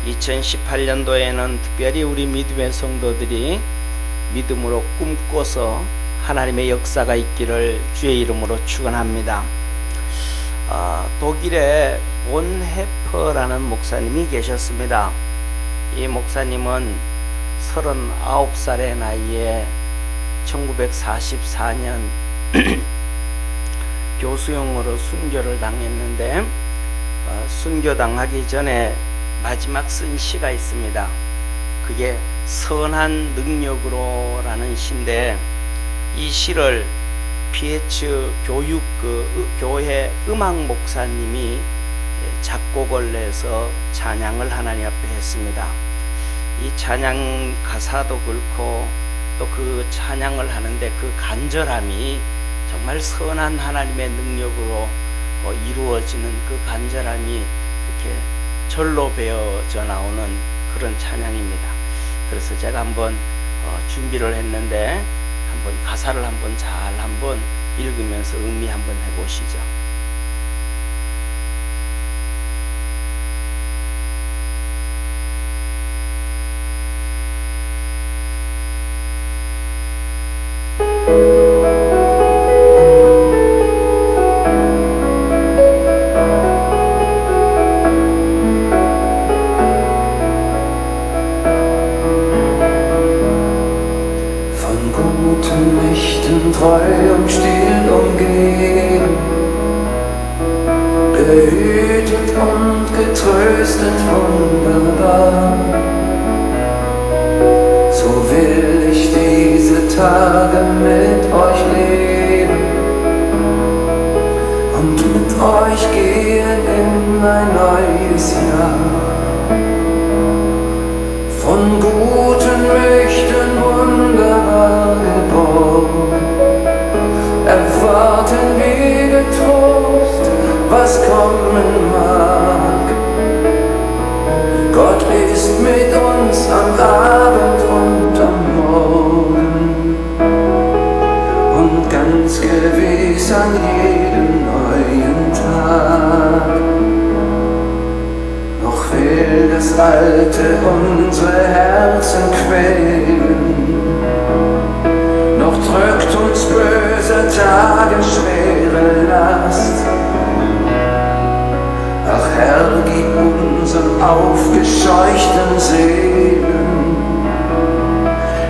2018년도에는 특별히 우리 믿음의 성도들이 믿음으로 꿈꿔서 하나님의 역사가 있기를 주의 이름으로 축원합니다. 독일에 본헤퍼라는 목사님이 계셨습니다. 이 목사님은 39살의 나이에 1944년 교수형으로 순교를 당했는데 순교당하기 전에 마지막 쓴 시가 있습니다. 그게 선한 능력으로 라는 시인데, 이 시를 PH 교회 음악 목사님이 작곡을 해서 찬양을 하나님 앞에 했습니다. 이 찬양 가사도 그렇고 또 그 찬양을 하는데 그 간절함이 정말 선한 하나님의 능력으로 이루어지는 그 간절함이 이렇게 절로 배어져 나오는 그런 찬양입니다. 그래서 제가 한번 준비를 했는데 한번 가사를 한번 잘 한번 읽으면서 의미 한번 해보시죠. Treu und still umgeben, behütet und getröstet wunderbar. So will ich diese Tage mit euch leben und mit euch gehen in ein neues Jahr. Von guten Mächten wunderbar geboren, erwarten wir getrost, was kommen mag. Gott ist mit uns am Abend und am Morgen und ganz gewiss an jedem neuen Tag. Noch will das Alte unsere Herzen quälen, noch drückt uns böse Tage schwere Last. Ach Herr, gib unseren aufgescheuchten Seelen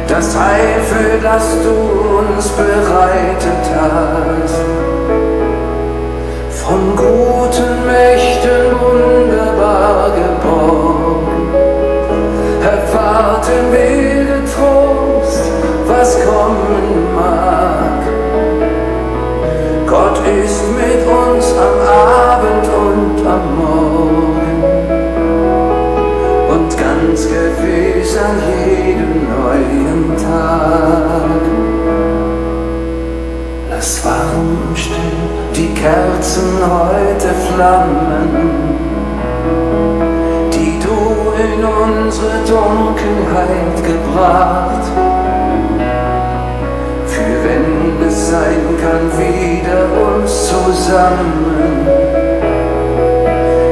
das Heil, für das du uns bereitet hast. Von guten Mächten wunderbar geborgen, erwarten wir getrost, was kommen mag. Gott ist mit uns am Abend und am Morgen und ganz gewiss an jedem neuen Tag. Lass warm und still die Kerzen heute flammen, die du in unsere Dunkelheit gebracht. Für wenn es sein kann, wieder uns zusammen.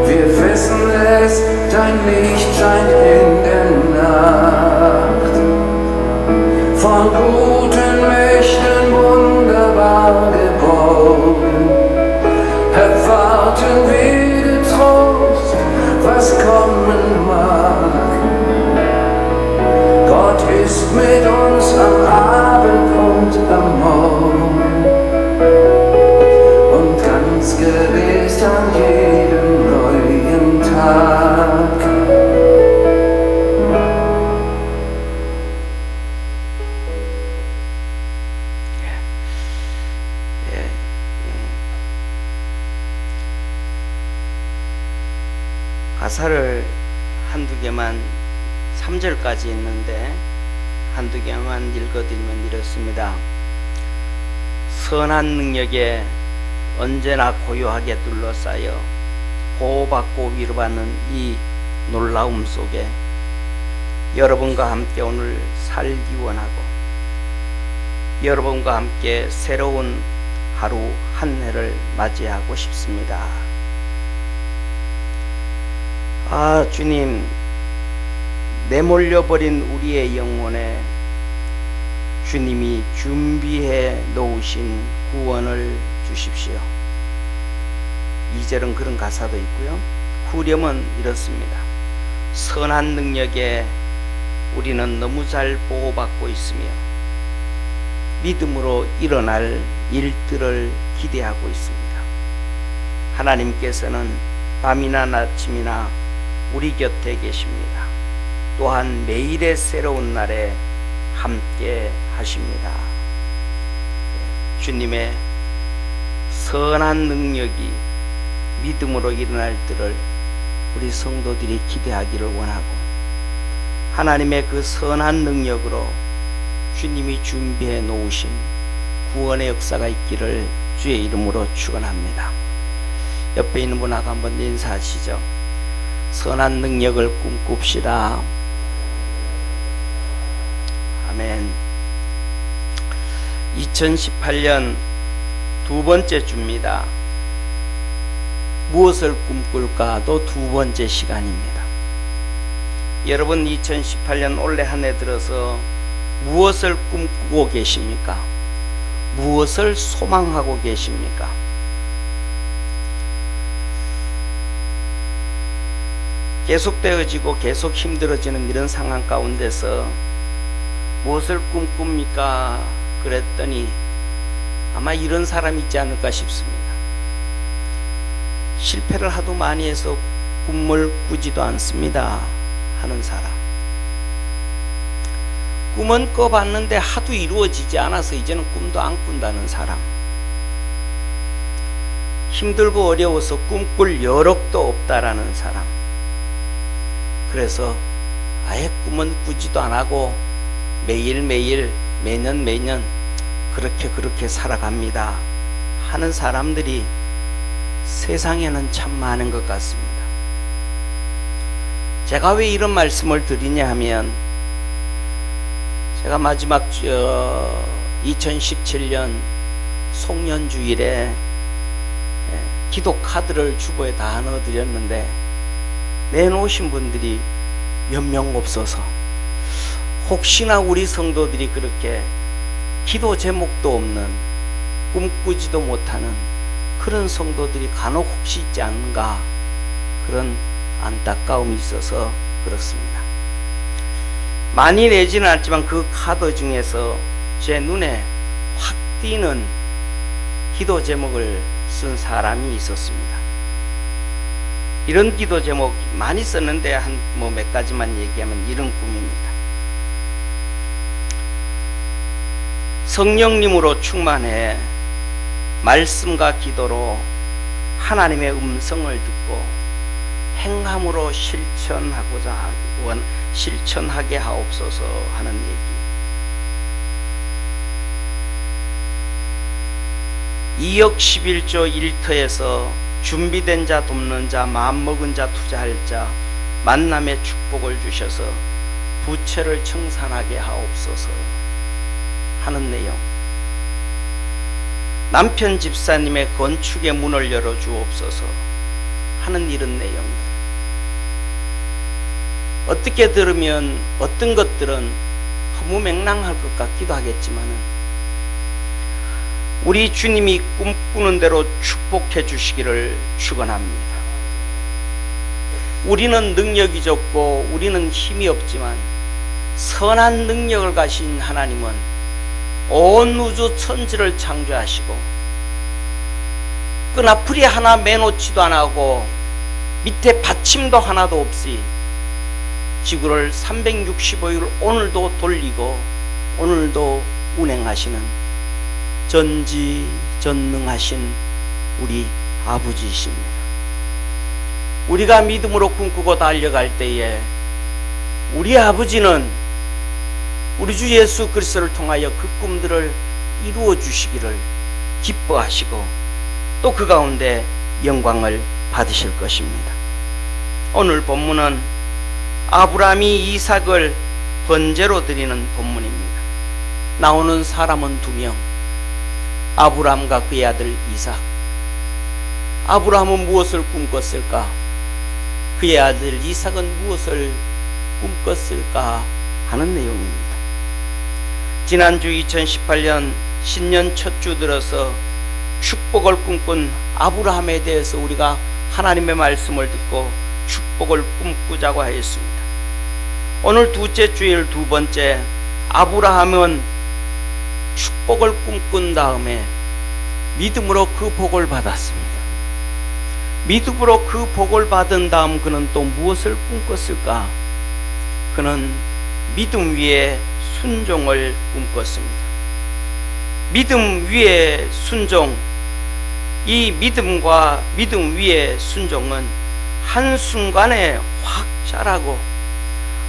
Wir wissen es, dein Licht scheint in der Nacht. Von guten Mächten wunderbar geborgen, erwarten wir getrost, was kommen mag. Gott ist mit uns am Abend und am Morgen und ganz gewiss an jedem neuen Tag. 가사를 한두 개만 3절까지 있는데 한두 개만 읽어드리면 이렇습니다. 선한 능력에 언제나 고요하게 둘러싸여 보호받고 위로받는 이 놀라움 속에 여러분과 함께 오늘 살기 원하고 여러분과 함께 새로운 하루 한 해를 맞이하고 싶습니다. 아, 주님, 내몰려버린 우리의 영혼에 주님이 준비해 놓으신 구원을 주십시오. 2절은 그런 가사도 있고요. 후렴은 이렇습니다. 선한 능력에 우리는 너무 잘 보호받고 있으며 믿음으로 일어날 일들을 기대하고 있습니다. 하나님께서는 밤이나 아침이나 우리 곁에 계십니다. 또한 매일의 새로운 날에 함께 하십니다. 주님의 선한 능력이 믿음으로 일어날 때를 우리 성도들이 기대하기를 원하고, 하나님의 그 선한 능력으로 주님이 준비해 놓으신 구원의 역사가 있기를 주의 이름으로 축원합니다. 옆에 있는 분하고 한번 인사하시죠. 선한 능력을 꿈꿉시다. 아멘. 2018년 두 번째 주입니다. 무엇을 꿈꿀까도 두 번째 시간입니다. 여러분 2018년 올해 한 해 들어서 무엇을 꿈꾸고 계십니까? 무엇을 소망하고 계십니까? 계속되어지고 계속 힘들어지는 이런 상황 가운데서 무엇을 꿈꿉니까? 그랬더니 아마 이런 사람이 있지 않을까 싶습니다. 실패를 하도 많이 해서 꿈을 꾸지도 않습니다 하는 사람, 꿈은 꿔봤는데 하도 이루어지지 않아서 이제는 꿈도 안 꾼다는 사람, 힘들고 어려워서 꿈꿀 여력도 없다라는 사람, 그래서 아예 꿈은 꾸지도 안 하고 매일매일 매년 그렇게 살아갑니다 하는 사람들이 세상에는 참 많은 것 같습니다. 제가 왜 이런 말씀을 드리냐 하면, 제가 마지막 2017년 송년주일에 기도 카드를 주보에 다 넣어드렸는데 내놓으신 분들이 몇 명 없어서, 혹시나 우리 성도들이 그렇게 기도 제목도 없는, 꿈꾸지도 못하는 그런 성도들이 간혹 혹시 있지 않은가, 그런 안타까움이 있어서 그렇습니다. 많이 내지는 않지만 그 카드 중에서 제 눈에 확 띄는 기도 제목을 쓴 사람이 있었습니다. 이런 기도 제목 많이 썼는데 한 몇 가지만 얘기하면 이런 꿈입니다. 성령님으로 충만해 말씀과 기도로 하나님의 음성을 듣고 행함으로 실천하게 하옵소서 하는 얘기. 2억 11조 1터에서 준비된 자, 돕는 자, 마음먹은 자, 투자할 자, 만남의 축복을 주셔서 부채를 청산하게 하옵소서 하는 내용. 남편 집사님의 건축의 문을 열어 주옵소서 하는 이런 내용들. 어떻게 들으면 어떤 것들은 허무맹랑할 것 같기도 하겠지만은, 우리 주님이 꿈꾸는 대로 축복해 주시기를 축원합니다. 우리는 능력이 적고 우리는 힘이 없지만 선한 능력을 가신 하나님은 온 우주 천지를 창조하시고 끈아풀이 하나 매놓지도 않고 밑에 받침도 하나도 없이 지구를 365일 오늘도 돌리고 오늘도 운행하시는 전지전능하신 우리 아버지이십니다. 우리가 믿음으로 꿈꾸고 달려갈 때에 우리 아버지는 우리 주 예수 그리스도를 통하여 그 꿈들을 이루어 주시기를 기뻐하시고 또 그 가운데 영광을 받으실 것입니다. 오늘 본문은 아브라함이 이삭을 번제로 드리는 본문입니다. 나오는 사람은 2명, 아브라함과 그의 아들 이삭. 아브라함은 무엇을 꿈꿨을까? 그의 아들 이삭은 무엇을 꿈꿨을까 하는 내용입니다. 지난주 2018년 신년 첫 주 들어서 축복을 꿈꾼 아브라함에 대해서 우리가 하나님의 말씀을 듣고 축복을 꿈꾸자고 하였습니다. 오늘 둘째 주일 두 번째, 아브라함은 축복을 꿈꾼 다음에 믿음으로 그 복을 받았습니다. 믿음으로 그 복을 받은 다음 그는 또 무엇을 꿈꿨을까? 그는 믿음 위에 순종을 꿈꿨습니다. 믿음 위에 순종, 이 믿음과 믿음 위에 순종은 한순간에 확 자라고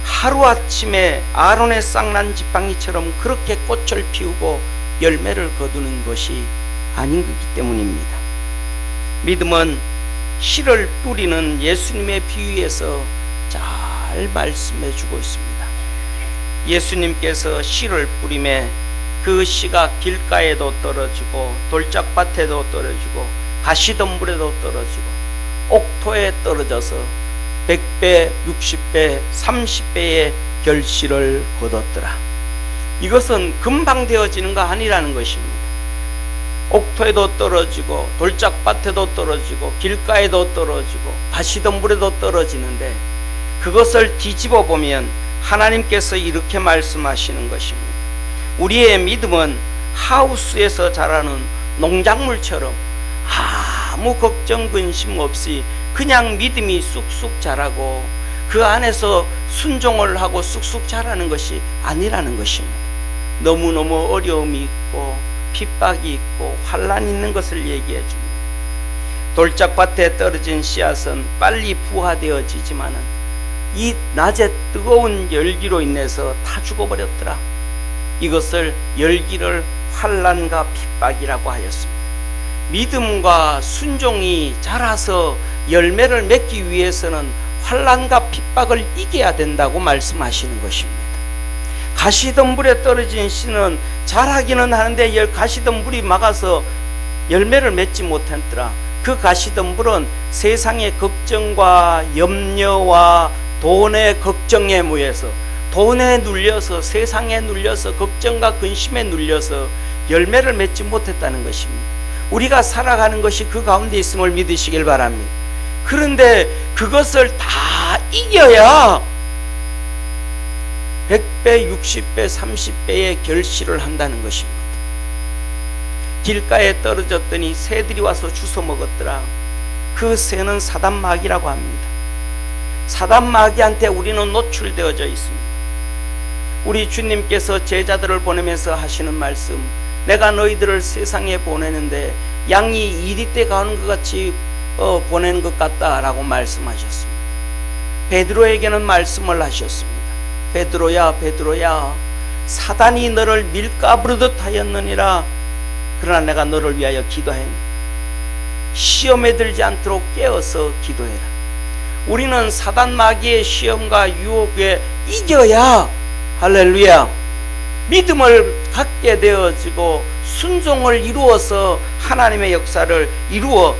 하루아침에 아론의 쌍난 지팡이처럼 그렇게 꽃을 피우고 열매를 거두는 것이 아닌 것이기 때문입니다. 믿음은 씨를 뿌리는 예수님의 비유에서 잘 말씀해 주고 있습니다. 예수님께서 씨를 뿌림에 그 씨가 길가에도 떨어지고 돌짝밭에도 떨어지고 가시덤불에도 떨어지고 옥토에 떨어져서 100배, 60배, 30배의 결실을 거뒀더라. 이것은 금방 되어지는 거 아니라는 것입니다. 옥토에도 떨어지고 돌짝밭에도 떨어지고 길가에도 떨어지고 가시덤불에도 떨어지는데 그것을 뒤집어 보면 하나님께서 이렇게 말씀하시는 것입니다. 우리의 믿음은 하우스에서 자라는 농작물처럼 아무 걱정 근심 없이 그냥 믿음이 쑥쑥 자라고 그 안에서 순종을 하고 쑥쑥 자라는 것이 아니라는 것입니다. 너무너무 어려움이 있고 핍박이 있고 환란이 있는 것을 얘기해 줍니다. 돌짝밭에 떨어진 씨앗은 빨리 부화되어지지만은 이 낮에 뜨거운 열기로 인해서 다 죽어버렸더라. 이것을 열기를 환란과 핍박이라고 하였습니다. 믿음과 순종이 자라서 열매를 맺기 위해서는 환란과 핍박을 이겨야 된다고 말씀하시는 것입니다. 가시덤불에 떨어진 씨는 자라기는 하는데 가시덤불이 막아서 열매를 맺지 못했더라. 그 가시덤불은 세상의 걱정과 염려와 돈의 걱정에 모여서 돈에 눌려서 세상에 눌려서 걱정과 근심에 눌려서 열매를 맺지 못했다는 것입니다. 우리가 살아가는 것이 그 가운데 있음을 믿으시길 바랍니다. 그런데 그것을 다 이겨야 100배, 60배, 30배의 결실을 한다는 것입니다. 길가에 떨어졌더니 새들이 와서 주워 먹었더라. 그 새는 사단마귀라고 합니다. 사단마귀한테 우리는 노출되어져 있습니다. 우리 주님께서 제자들을 보내면서 하시는 말씀, 내가 너희들을 세상에 보내는데 양이 이리때 가는 것 같이 보내는 것 같다라고 말씀하셨습니다. 베드로에게는 말씀을 하셨습니다. 베드로야, 베드로야, 사단이 너를 밀가부르듯 하였느니라. 그러나 내가 너를 위하여 기도하니 시험에 들지 않도록 깨어서 기도해라. 우리는 사단 마귀의 시험과 유혹에 이겨야 할렐루야 믿음을 갖게 되어지고 순종을 이루어서 하나님의 역사를 이루어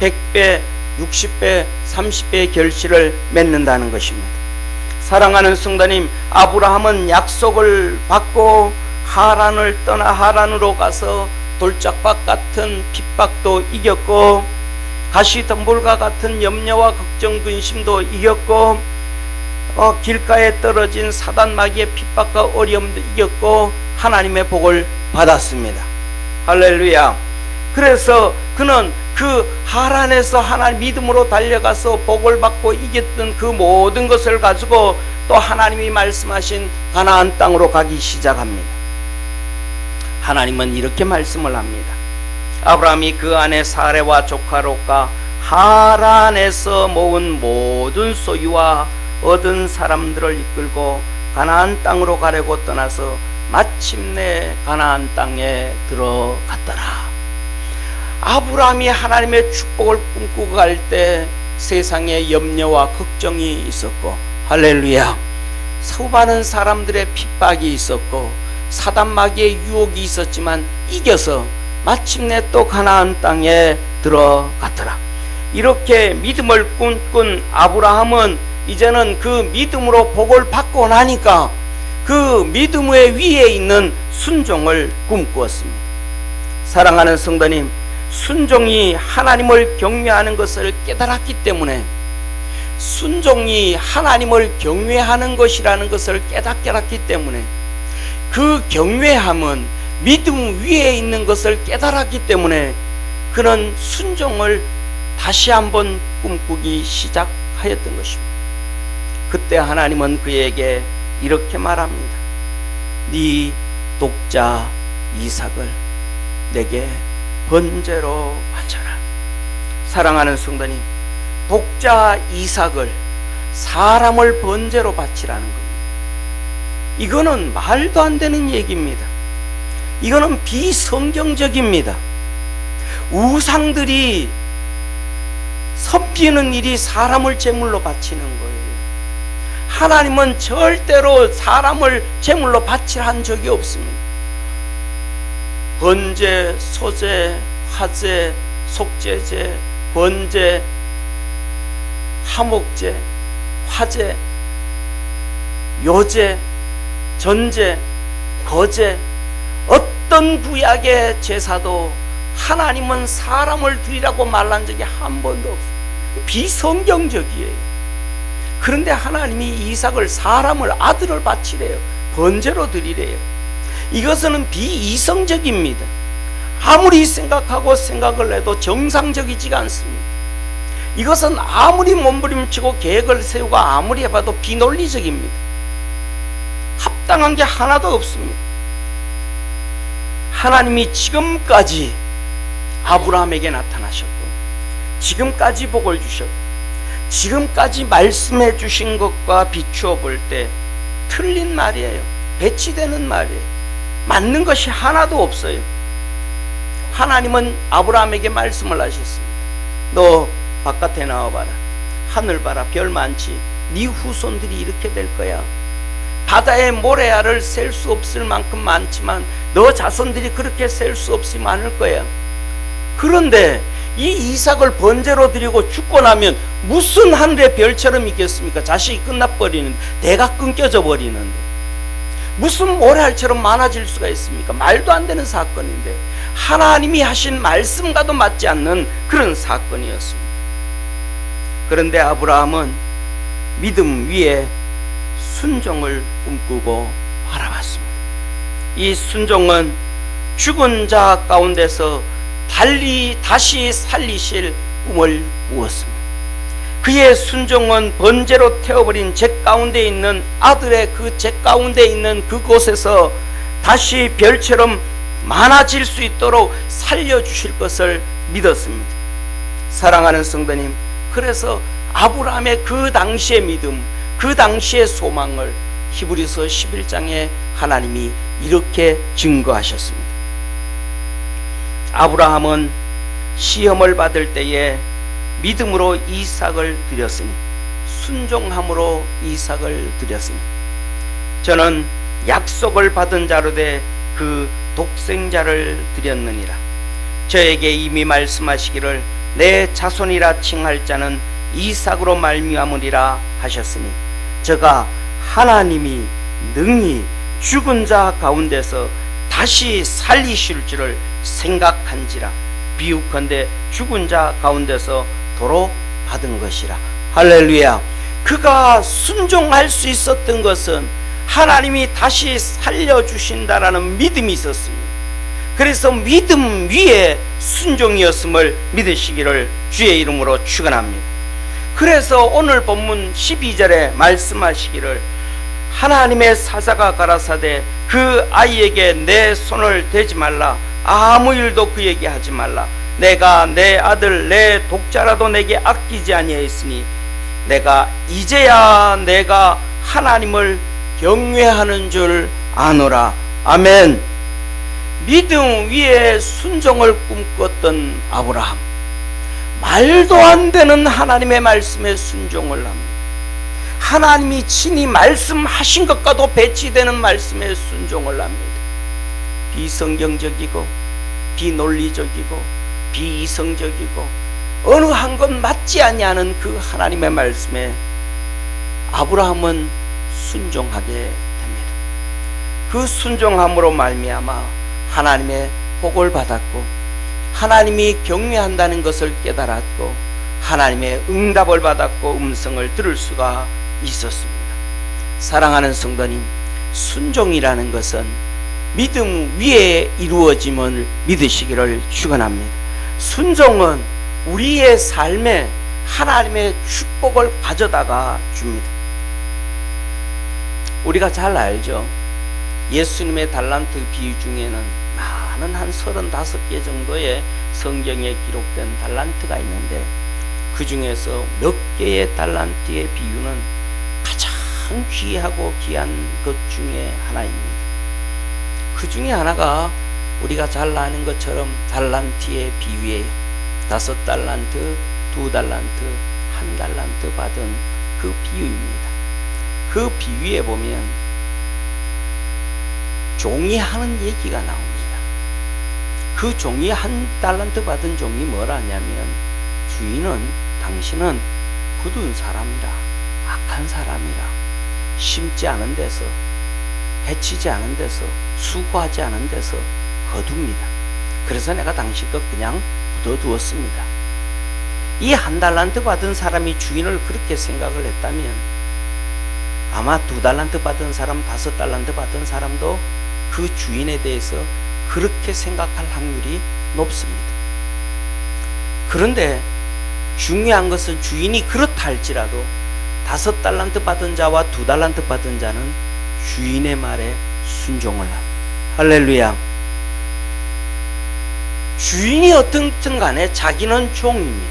100배, 60배, 30배의 결실을 맺는다는 것입니다. 사랑하는 성도님, 아브라함은 약속을 받고 하란을 떠나 하란으로 가서 돌짝밭 같은 핍박도 이겼고 가시덤불과 같은 염려와 걱정 근심도 이겼고 길가에 떨어진 사단 마귀의 핍박과 어려움도 이겼고 하나님의 복을 받았습니다. 할렐루야. 그래서 그는 그 하란에서 하나님 믿음으로 달려가서 복을 받고 이겼던 그 모든 것을 가지고 또 하나님이 말씀하신 가나안 땅으로 가기 시작합니다. 하나님은 이렇게 말씀을 합니다. 아브라함이 그 안에 사레와 조카 롯과 하란에서 모은 모든 소유와 얻은 사람들을 이끌고 가나안 땅으로 가려고 떠나서 마침내 가나안 땅에 들어갔더라. 아브라함이 하나님의 축복을 꿈꾸고 갈 때 세상에 염려와 걱정이 있었고 할렐루야 수많은 사람들의 핍박이 있었고 사단 마귀의 유혹이 있었지만 이겨서 마침내 또 가나안 땅에 들어갔더라. 이렇게 믿음을 꿈꾼 아브라함은 이제는 그 믿음으로 복을 받고 나니까 그 믿음의 위에 있는 순종을 꿈꾸었습니다. 사랑하는 성도님, 순종이 하나님을 경외하는 것을 깨달았기 때문에, 순종이 하나님을 경외하는 것이라는 것을 깨닫기 때문에, 그 경외함은 믿음 위에 있는 것을 깨달았기 때문에 그는 순종을 다시 한번 꿈꾸기 시작하였던 것입니다. 그때 하나님은 그에게 이렇게 말합니다. 네 독자 이삭을 내게 번제로 바쳐라. 사랑하는 성도님, 독자 이삭을 사람을 번제로 바치라는 겁니다. 이거는 말도 안 되는 얘기입니다. 이거는 비성경적입니다. 우상들이 섬기는 일이 사람을 제물로 바치는 거예요. 하나님은 절대로 사람을 제물로 바치라 한 적이 없습니다. 번제, 소제, 화제, 속죄제, 번제, 화목제, 화제, 요제, 전제, 거제, 어떤 구약의 제사도 하나님은 사람을 드리라고 말한 적이 한 번도 없어요. 비성경적이에요. 그런데 하나님이 이삭을, 사람을, 아들을 바치래요. 번제로 드리래요. 이것은 비이성적입니다. 아무리 생각하고 생각을 해도 정상적이지가 않습니다. 이것은 아무리 몸부림치고 계획을 세우고 아무리 해봐도 비논리적입니다. 합당한 게 하나도 없습니다. 하나님이 지금까지 아브라함에게 나타나셨고, 지금까지 복을 주셨고, 지금까지 말씀해 주신 것과 비추어 볼 때 틀린 말이에요. 배치되는 말이에요. 맞는 것이 하나도 없어요. 하나님은 아브라함에게 말씀을 하셨습니다. 너 바깥에 나와봐라. 하늘 봐라. 별 많지. 네 후손들이 이렇게 될 거야. 바다의 모래알을 셀 수 없을 만큼 많지만 너 자손들이 그렇게 셀 수 없이 많을 거야. 그런데 이 이삭을 번제로 드리고 죽고 나면 무슨 하늘의 별처럼 있겠습니까? 자식이 끝나버리는데, 대가 끊겨져 버리는데 무슨 모래알처럼 많아질 수가 있습니까? 말도 안 되는 사건인데 하나님이 하신 말씀과도 맞지 않는 그런 사건이었습니다. 그런데 아브라함은 믿음 위에 순종을 꿈꾸고 바라봤습니다. 이 순종은 죽은 자 가운데서 다시 살리실 꿈을 꾸었습니다. 그의 순종은 번제로 태워버린 제 가운데 있는 아들의 그 제 가운데 있는 그곳에서 다시 별처럼 많아질 수 있도록 살려주실 것을 믿었습니다. 사랑하는 성도님, 그래서 아브라함의 그 당시의 믿음, 그 당시의 소망을 히브리서 11장에 하나님이 이렇게 증거하셨습니다. 아브라함은 시험을 받을 때에 믿음으로 이삭을 드렸으니, 순종함으로 이삭을 드렸으니, 저는 약속을 받은 자로 돼 그 독생자를 드렸느니라. 저에게 이미 말씀하시기를 내 자손이라 칭할 자는 이삭으로 말미암으리라 하셨으니, 저가 하나님이 능히 죽은 자 가운데서 다시 살리실 줄을 생각한지라. 비유컨대 죽은 자 가운데서 도로 받은 것이라. 할렐루야. 그가 순종할 수 있었던 것은 하나님이 다시 살려주신다라는 믿음이 있었습니다. 그래서 믿음 위에 순종이었음을 믿으시기를 주의 이름으로 축원합니다. 그래서 오늘 본문 12절에 말씀하시기를 하나님의 사자가 가라사대 그 아이에게 내 손을 대지 말라. 아무 일도 그에게 하지 말라. 내가 내 아들 내 독자라도 내게 아끼지 아니하였으니 내가 이제야 내가 하나님을 경외하는 줄 아노라. 아멘. 믿음 위에 순종을 꿈꿨던 아브라함, 말도 안 되는 하나님의 말씀에 순종을 합니다. 하나님이 친히 말씀하신 것과도 배치되는 말씀에 순종을 합니다. 비성경적이고 비논리적이고 비이성적이고 어느 한 건 맞지 아니하는 그 하나님의 말씀에 아브라함은 순종하게 됩니다. 그 순종함으로 말미암아 하나님의 복을 받았고 하나님이 경외한다는 것을 깨달았고 하나님의 응답을 받았고 음성을 들을 수가 있었습니다. 사랑하는 성도님, 순종이라는 것은 믿음 위에 이루어짐을 믿으시기를 축원합니다. 순종은 우리의 삶에 하나님의 축복을 가져다가 줍니다. 우리가 잘 알죠. 예수님의 달란트 비유 중에는 많은 한 35개 정도의 성경에 기록된 달란트가 있는데 그 중에서 몇 개의 달란트의 비유는 가장 귀하고 귀한 것 중에 하나입니다. 그 중에 하나가 우리가 잘 아는 것처럼 달란트의 비유예요. 5달란트, 2달란트, 1달란트 받은 그 비유입니다. 그 비유에 보면 종이 하는 얘기가 나옵니다. 그 종이 1달란트 받은 종이 뭐라 하냐면 주인은 당신은 굳은 사람이라, 악한 사람이라, 심지 않은 데서, 해치지 않은 데서, 수고하지 않은 데서 거둡니다. 그래서 내가 당신 것 그냥 묻어두었습니다. 이 1달란트 받은 사람이 주인을 그렇게 생각을 했다면 아마 2달란트 받은 사람, 5달란트 받은 사람도 그 주인에 대해서 그렇게 생각할 확률이 높습니다. 그런데 중요한 것은 주인이 그렇다 할지라도 5달란트 받은 자와 2달란트 받은 자는 주인의 말에 순종을 합니다. 할렐루야. 주인이 어떻든 간에 자기는 종입니다.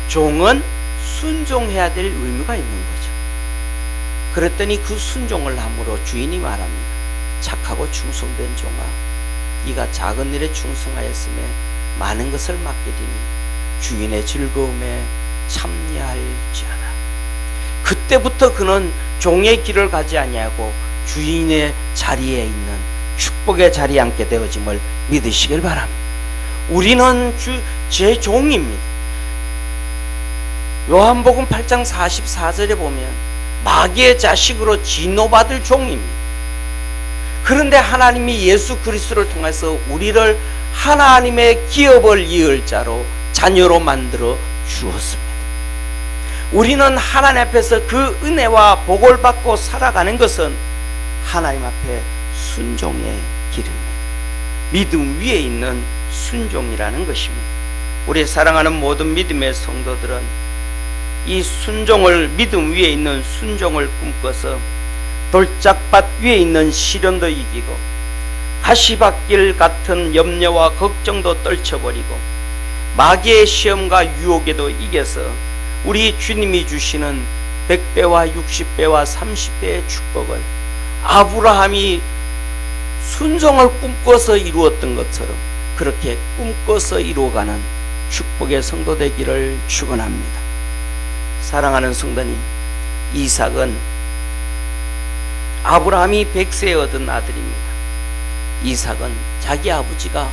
종은 순종해야 될 의무가 있는 거죠. 그랬더니 그 순종을 함으로 주인이 말합니다. 착하고 충성된 종아, 네가 작은 일에 충성하였음에 많은 것을 맡기리니 주인의 즐거움에 참여할지어다. 그때부터 그는 종의 길을 가지 아니하고 주인의 자리에 있는 축복의 자리에 앉게 되어짐을 믿으시길 바랍니다. 우리는 제 종입니다. 요한복음 8장 44절에 보면 마귀의 자식으로 진노받을 종입니다. 그런데 하나님이 예수 그리스도를 통해서 우리를 하나님의 기업을 이을 자로 자녀로 만들어 주었습니다. 우리는 하나님 앞에서 그 은혜와 복을 받고 살아가는 것은 하나님 앞에 순종의 길입니다. 믿음 위에 있는 순종이라는 것입니다. 우리 사랑하는 모든 믿음의 성도들은 이 순종을, 믿음 위에 있는 순종을 꿈꿔서 돌짝밭 위에 있는 시련도 이기고 가시밭길 같은 염려와 걱정도 떨쳐버리고 마귀의 시험과 유혹에도 이겨서 우리 주님이 주시는 100배와 60배와 30배의 축복을 아브라함이 순종을 꿈꿔서 이루었던 것처럼 그렇게 꿈꿔서 이루어가는 축복의 성도 되기를 축원합니다. 사랑하는 성도님, 이삭은 아브라함이 100세에 얻은 아들입니다. 이삭은 자기 아버지가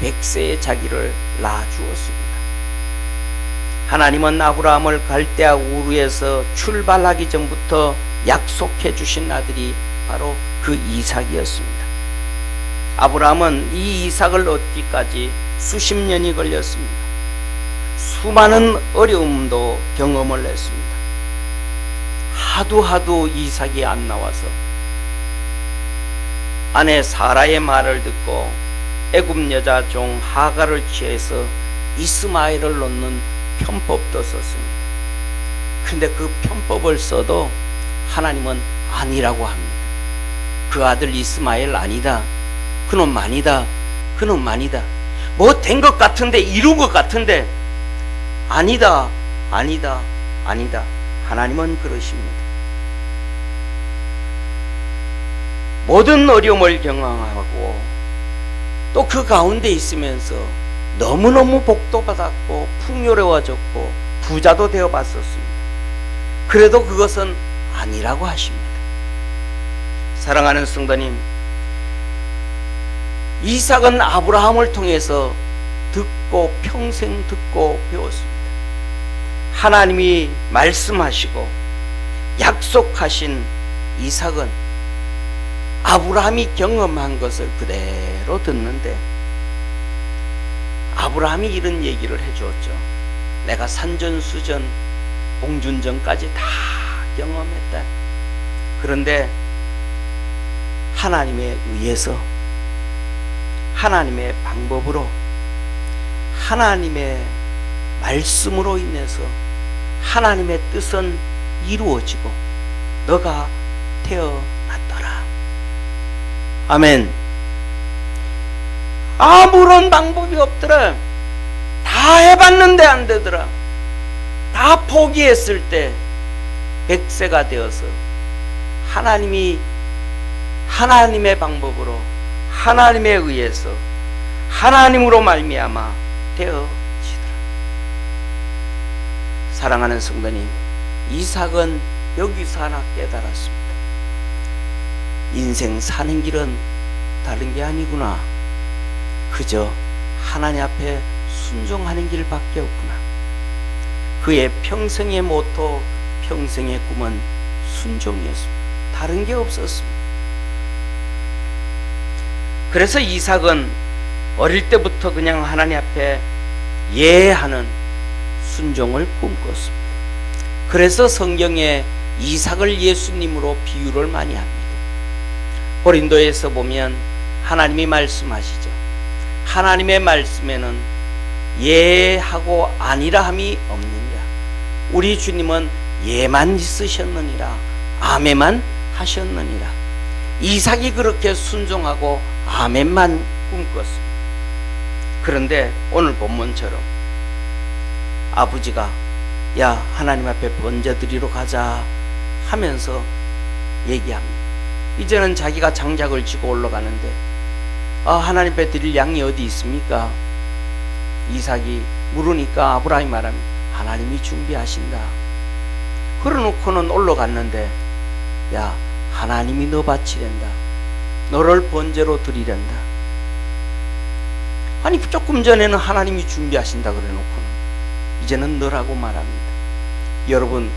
100세에 자기를 낳아주었습니다. 하나님은 아브라함을 갈대아 우르에서 출발하기 전부터 약속해 주신 아들이 바로 그 이삭이었습니다. 아브라함은 이 이삭을 얻기까지 수십 년이 걸렸습니다. 수많은 어려움도 경험을 했습니다. 하도 이삭이 안 나와서 아내 사라의 말을 듣고 애굽 여자 종 하갈을 취해서 이스마엘을 놓는 편법도 썼습니다. 근데 그 편법을 써도 하나님은 아니라고 합니다. 그 아들 이스마엘 아니다. 그놈 아니다. 그놈 아니다. 뭐 된 것 같은데, 이룬 것 같은데 아니다. 하나님은 그러십니다. 모든 어려움을 경험하고 또 그 가운데 있으면서 너무너무 복도 받았고 풍요로워졌고 부자도 되어봤었습니다. 그래도 그것은 아니라고 하십니다. 사랑하는 성도님, 이삭은 아브라함을 통해서 듣고 평생 듣고 배웠습니다. 하나님이 말씀하시고 약속하신 이삭은 아브라함이 경험한 것을 그대로 듣는데, 아브라함이 이런 얘기를 해주었죠. 내가 산전수전 공준전까지 다 경험했다. 그런데 하나님에 의해서, 하나님의 방법으로, 하나님의 말씀으로 인해서 하나님의 뜻은 이루어지고 너가 태어났더라. 아멘. 아무런 방법이 없더라. 다 해봤는데 안 되더라. 다 포기했을 때 100세가 되어서 하나님이 하나님의 방법으로, 하나님에 의해서, 하나님으로 말미암아 되어지더라. 사랑하는 성도님, 이삭은 여기서 하나 깨달았습니다. 인생 사는 길은 다른 게 아니구나. 그저 하나님 앞에 순종하는 길밖에 없구나. 그의 평생의 모토, 평생의 꿈은 순종이었습니다. 다른 게 없었습니다. 그래서 이삭은 어릴 때부터 그냥 하나님 앞에 예하는 순종을 꿈꿨습니다. 그래서 성경에 이삭을 예수님으로 비유를 많이 합니다. 고린도에서 보면 하나님이 말씀하시죠. 하나님의 말씀에는 예하고 아니라함이 없느니라. 우리 주님은 예만 있으셨느니라, 아멘만 하셨느니라. 이삭이 그렇게 순종하고 아멘만 꿈꿨습니다. 그런데 오늘 본문처럼 아버지가 야 하나님 앞에 번제드리러 가자 하면서 얘기합니다. 이제는 자기가 장작을 쥐고 올라가는데 하나님 앞에 드릴 양이 어디 있습니까? 이삭이 물으니까 아브라함이 말합니다. 하나님이 준비하신다. 그러놓고는 올라갔는데 야 하나님이 너 바치랜다. 너를 번제로 드리랜다. 아니 조금 전에는 하나님이 준비하신다 그래놓고는 이제는 너라고 말합니다. 여러분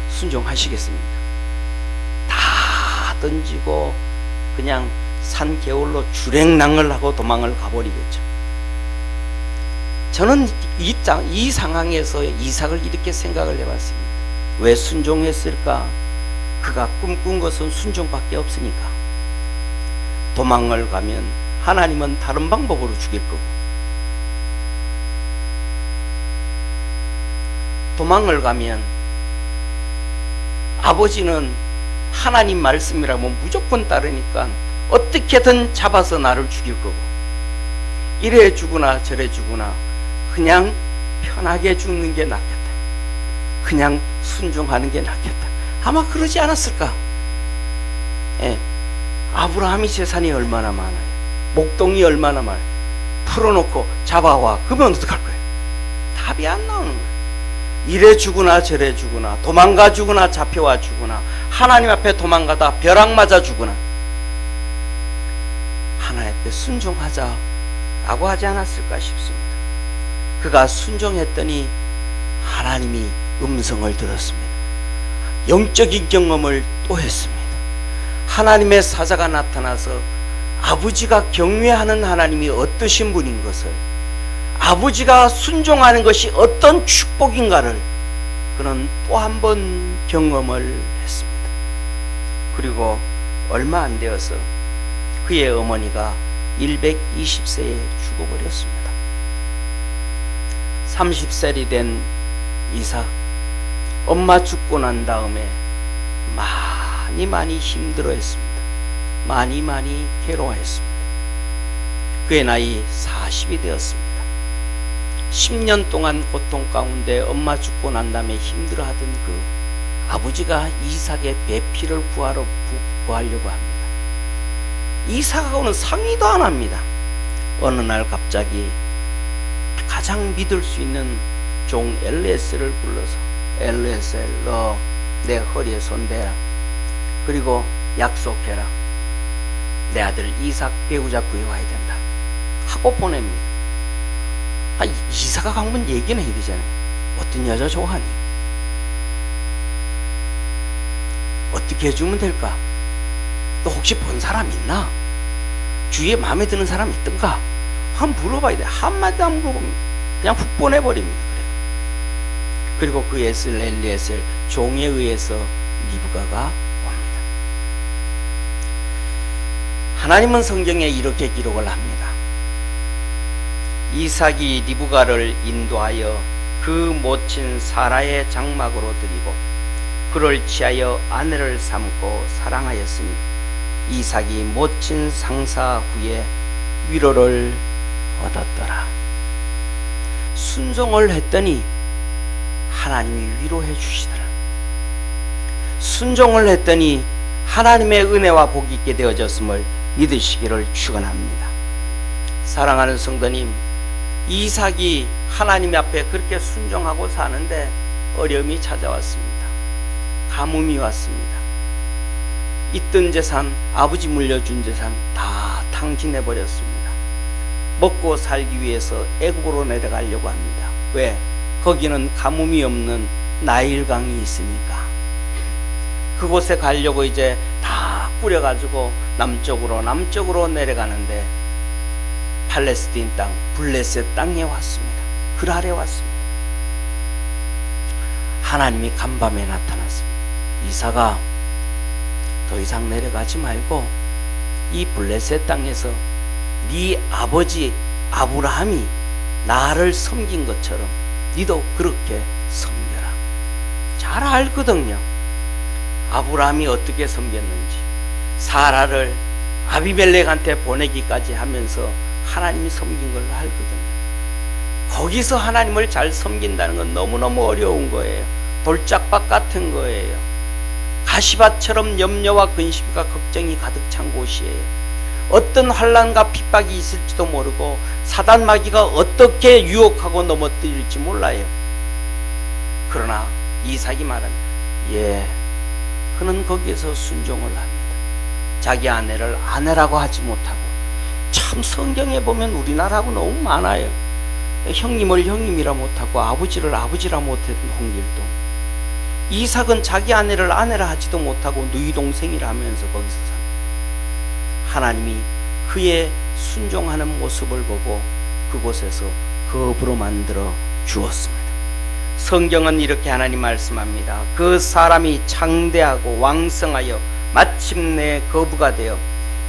순종하시겠습니까? 다 던지고 그냥 산 개울로 주랭랑을 하고 도망을 가버리겠죠. 저는 이 상황에서 이삭을 이렇게 생각을 해봤습니다. 왜 순종했을까? 그가 꿈꾼 것은 순종밖에 없으니까. 도망을 가면 하나님은 다른 방법으로 죽일 거고, 도망을 가면 아버지는 하나님 말씀이라면 무조건 따르니까 어떻게든 잡아서 나를 죽일 거고, 이래 죽으나 저래 죽으나 그냥 편하게 죽는 게 낫겠다. 그냥 순종하는 게 낫겠다. 아마 그러지 않았을까? 예. 아브라함이 재산이 얼마나 많아요. 목동이 얼마나 많아요. 풀어놓고 잡아와. 그러면 어떡할 거예요? 답이 안 나오는 거예요. 이래 죽으나 저래 죽으나 도망가 죽으나 잡혀와 죽으나 하나님 앞에 도망가다 벼락 맞아 죽으나 하나님 앞에 순종하자라고 하지 않았을까 싶습니다. 그가 순종했더니 하나님이 음성을 들었습니다. 영적인 경험을 또 했습니다. 하나님의 사자가 나타나서 아버지가 경외하는 하나님이 어떠신 분인 것을, 아버지가 순종하는 것이 어떤 축복인가를 그는 또 한 번 경험을 했습니다. 그리고 얼마 안 되어서 그의 어머니가 120세에 죽어버렸습니다. 30살이 된 이삭, 엄마 죽고 난 다음에 많이 힘들어했습니다. 많이 괴로워했습니다. 그의 나이 40이 되었습니다. 10년 동안 고통 가운데 엄마 죽고 난 다음에 힘들어하던 그 아버지가 이삭의 배피를 구하려고 합니다. 이삭하고는 상의도 안 합니다. 어느 날 갑자기 가장 믿을 수 있는 종 엘리에셀을 불러서 엘리에셀 너 내 허리에 손 대라. 그리고 약속해라. 내 아들 이삭 배우자 구해와야 된다 하고 보냅니다. 이삭아 한번 얘기는 해야 되잖아요. 어떤 여자 좋아하니? 어떻게 해주면 될까? 또 혹시 본 사람 있나? 주위에 마음에 드는 사람 있던가? 한번 물어봐야 돼. 한마디도 안 물어봅니다. 그냥 훅 보내버립니다. 그리고 그 엘리에셀 종에 의해서 리브가가 옵니다. 하나님은 성경에 이렇게 기록을 합니다. 이삭이 리브가를 인도하여 그 모친 사라의 장막으로 들이고 그를 취하여 아내를 삼고 사랑하였으니 이삭이 모친 상사 후에 위로를 얻었더라. 순종을 했더니 하나님이 위로해 주시더라. 순종을 했더니 하나님의 은혜와 복이 있게 되어졌음을 믿으시기를 축원합니다. 사랑하는 성도님, 이삭이 하나님 앞에 그렇게 순종하고 사는데 어려움이 찾아왔습니다. 가뭄이 왔습니다. 있던 재산, 아버지 물려준 재산 다 탕진해 버렸습니다. 먹고 살기 위해서 애굽으로 내려가려고 합니다. 왜? 거기는 가뭄이 없는 나일강이 있으니까. 그곳에 가려고 이제 다 뿌려가지고 남쪽으로 내려가는데 팔레스틴 땅, 블레셋 땅에 왔습니다. 그랄에 왔습니다. 하나님이 간밤에 나타났습니다. 이삭아, 더 이상 내려가지 말고 이 블레셋 땅에서 네 아버지 아브라함이 나를 섬긴 것처럼 니도 그렇게 섬겨라. 잘 알거든요. 아브라함이 어떻게 섬겼는지, 사라를 아비멜렉한테 보내기까지 하면서 하나님이 섬긴 걸로 알거든요. 거기서 하나님을 잘 섬긴다는 건 너무너무 어려운 거예요. 돌짝밭 같은 거예요. 가시밭처럼 염려와 근심과 걱정이 가득 찬 곳이에요. 어떤 환난과 핍박이 있을지도 모르고 사단 마귀가 어떻게 유혹하고 넘어뜨릴지 몰라요. 그러나 이삭이 말합니다. 그는 거기에서 순종을 합니다. 자기 아내를 아내라고 하지 못하고, 참 성경에 보면 우리나라하고 너무 많아요. 형님을 형님이라 못하고 아버지를 아버지라 못했던 홍길동. 이삭은 자기 아내를 아내라 하지도 못하고 누이 동생이라 하면서 거기서 삽니다. 하나님이 그의 순종하는 모습을 보고 그곳에서 거부로 만들어 주었습니다. 성경은 이렇게 하나님 말씀합니다. 그 사람이 창대하고 왕성하여 마침내 거부가 되어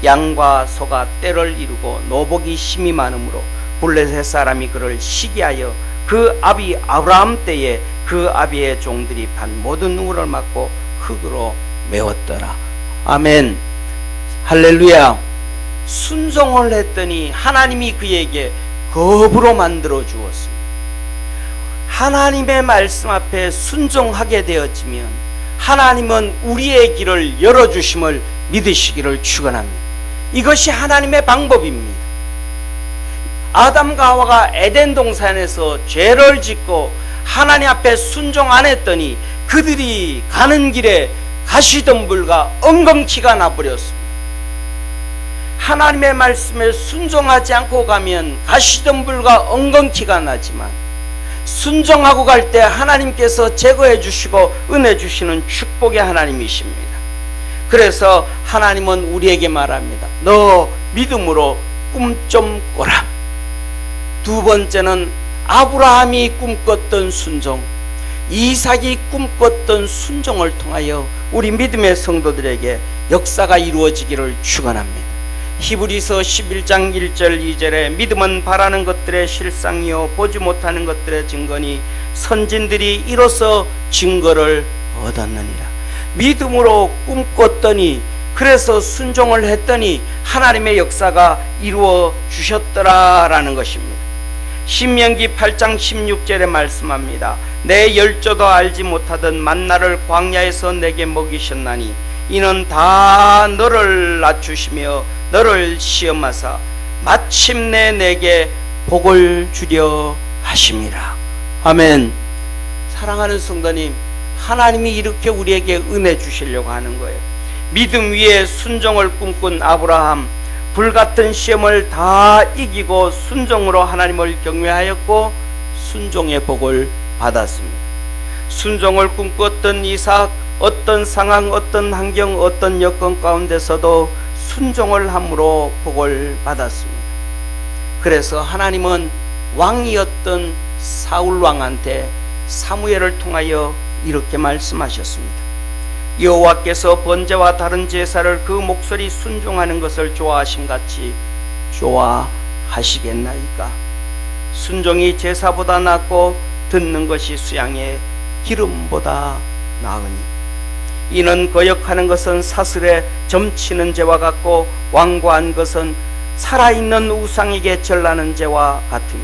양과 소가 떼를 이루고 노복이 심이 많으므로 블레셋 사람이 그를 시기하여 그 아비 아브라함 때에 그 아비의 종들이 판 모든 누구를 맞고 흙으로 메웠더라. 아멘. 할렐루야. 순종을 했더니 하나님이 그에게 거부로 만들어 주었습니다. 하나님의 말씀 앞에 순종하게 되어지면 하나님은 우리의 길을 열어주심을 믿으시기를 축원합니다. 이것이 하나님의 방법입니다. 아담과 하와가 에덴 동산에서 죄를 짓고 하나님 앞에 순종 안 했더니 그들이 가는 길에 가시덤불과 엉겅퀴가 나버렸습니다. 하나님의 말씀에 순종하지 않고 가면 가시덤불과 엉겅퀴가 나지만 순종하고 갈 때 하나님께서 제거해 주시고 은혜 주시는 축복의 하나님이십니다. 그래서 하나님은 우리에게 말합니다. 너 믿음으로 꿈 좀 꿔라. 두 번째는 아브라함이 꿈꿨던 순종, 이삭이 꿈꿨던 순종을 통하여 우리 믿음의 성도들에게 역사가 이루어지기를 축원합니다. 히브리서 11장 1절 2절에 믿음은 바라는 것들의 실상이요 보지 못하는 것들의 증거니 선진들이 이로써 증거를 얻었느니라. 믿음으로 꿈꿨더니, 그래서 순종을 했더니 하나님의 역사가 이루어 주셨더라라는 것입니다. 신명기 8장 16절에 말씀합니다. 내 열조도 알지 못하던 만나를 광야에서 내게 먹이셨나니 이는 다 너를 낮추시며 너를 시험하사 마침내 내게 복을 주려 하심이라. 아멘. 사랑하는 성도님, 하나님이 이렇게 우리에게 은혜 주시려고 하는 거예요. 믿음 위에 순종을 꿈꾼 아브라함, 불같은 시험을 다 이기고 순종으로 하나님을 경외하였고 순종의 복을 받았습니다. 순종을 꿈꿨던 이삭, 어떤 상황, 어떤 환경, 어떤 여건 가운데서도 순종을 함으로 복을 받았습니다. 그래서 하나님은 왕이었던 사울 왕한테 사무엘을 통하여 이렇게 말씀하셨습니다. 여호와께서 번제와 다른 제사를 그 목소리 순종하는 것을 좋아하심 같이 좋아하시겠나이까. 순종이 제사보다 낫고 듣는 것이 수양의 기름보다 나으니 이는 거역하는 것은 사슬에 점치는 죄와 같고 완고한 것은 살아있는 우상에게 절하는 죄와 같으니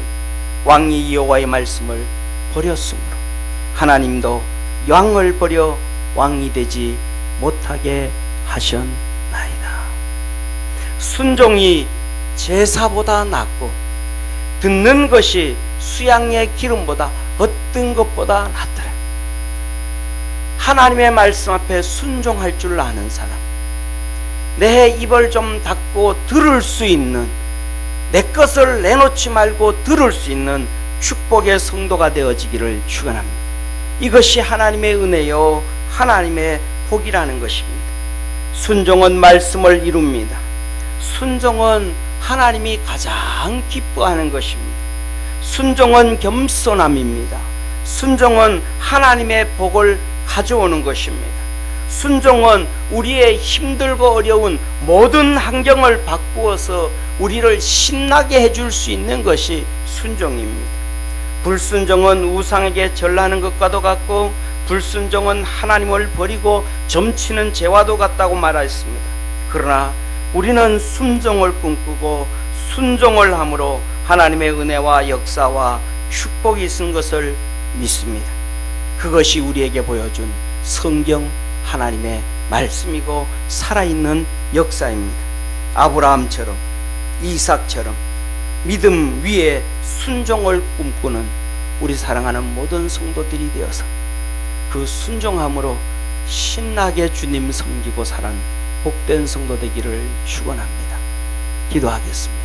왕이 여호와의 말씀을 버렸으므로 하나님도 왕을 버려 왕이 되지 못하게 하셨나이다. 순종이 제사보다 낫고 듣는 것이 수양의 기름보다 어떤 것보다 낫더라. 하나님의 말씀 앞에 순종할 줄 아는 사람, 내 입을 좀 닫고 들을 수 있는, 내 것을 내놓지 말고 들을 수 있는 축복의 성도가 되어지기를 축원합니다. 이것이 하나님의 은혜요 하나님의 복이라는 것입니다. 순종은 말씀을 이룹니다. 순종은 하나님이 가장 기뻐하는 것입니다. 순종은 겸손함입니다. 순종은 하나님의 복을 가져오는 것입니다. 순종은 우리의 힘들고 어려운 모든 환경을 바꾸어서 우리를 신나게 해줄 수 있는 것이 순종입니다. 불순종은 우상에게 절하는 것과도 같고 불순종은 하나님을 버리고 점치는 죄와도 같다고 말하였습니다. 그러나 우리는 순종을 꿈꾸고 순종을 함으로 하나님의 은혜와 역사와 축복이 있은 것을 믿습니다. 그것이 우리에게 보여준 성경 하나님의 말씀이고 살아있는 역사입니다. 아브라함처럼 이삭처럼 믿음 위에 순종을 꿈꾸는 우리 사랑하는 모든 성도들이 되어서 그 순종함으로 신나게 주님 섬기고 사는 복된 성도 되기를 축원합니다. 기도하겠습니다.